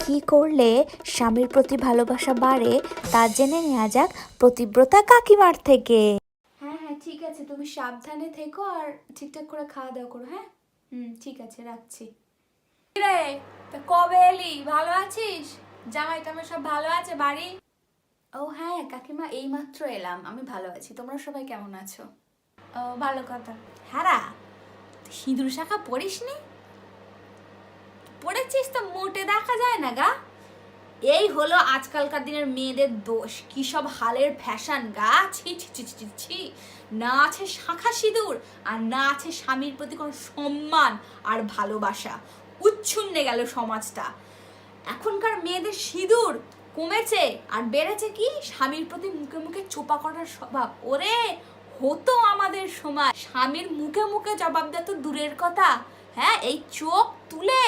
কি করলে স্বামীর প্রতি ভালোবাসা বাড়ে তা জেনে নেওয়া যাক প্রতিব্রতা কাকিমার থেকে। হ্যাঁ হ্যাঁ ঠিক আছে, তুমি সাবধানে থেকো আর ঠিকঠাক করে খাওয়া দাওয়া করো। হ্যাঁ ঠিক আছে, রাখছি। রে তা কবে এলি? ভালো আছিস? জামাই টামাই সব ভালো আছে বাড়ি? ও হ্যাঁ কাকিমা, এইমাত্র এলাম। আমি ভালো আছি, তোমরা সবাই কেমন আছো? ও ভালো কথা। হ্যাঁ, সিঁদুর শাখা পড়িসনি? পড়েছিস তো মোটে দেখা যায় না গা। এই হলো আজকালকার দিনের মেয়েদের দোষ, কি সব হালের ফ্যাশন গা। ছি ছি ছি ছি ছি। না আছে শাখা সিঁদুর, আর না আছে স্বামীর প্রতি কোনো সম্মান আর ভালোবাসা। উচ্ছন্নে গেল সমাজটা। এখনকার মেয়েদের সিঁদুর কমেছে আর বেড়েছে কি স্বামীর প্রতি মুখে মুখে চোপা করার স্বভাব। ওরে হতো আমাদের সময় স্বামীর মুখে মুখে জবাব দেওয়া তো দূরের কথা, হ্যাঁ এই চোখ তুলে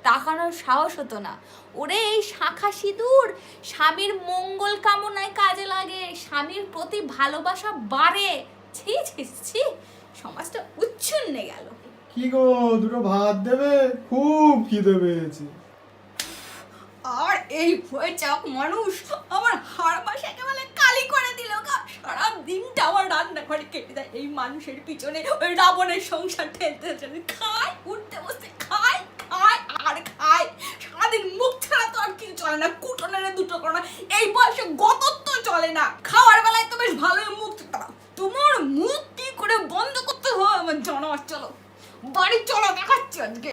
তাকানোর সাহস হতো না। ওরে এই শাখা সিঁদুর স্বামীর মঙ্গল কামনায় কাজে লাগে, স্বামীর প্রতি ভালোবাসা বাড়ে। ছি ছি ছি, সমাজটা উচ্ছন্নে গেল। কি গো, দুটো ভাত দেবে? খুব খিদে পেয়েছে। আর এই ভয়ে চাপ মানুষ আমার হাড় মাসে একেবারে কালি করে দিল গা। সারা দিনটা আমার রান্নাঘরে কেটে যায় এই মানুষের পিছনে, ওই রাবণের সংসার ঠেলতে চলে। খায়, উঠতে বসতে খায়, খায় আর খায়। সারাদিন মুখ ছাড়া তো আর কিছু চলে না, কুটনের দুটো করো না। এই বয়সে গতত্ব চলে না। খাওয়ার বেলায় তো বেশ ভালোই মুখ, তোমার মুখ কি করে বন্ধ করতে হয় আমার জানা। চলো বাড়ি চলো, দেখাচ্ছি আজকে।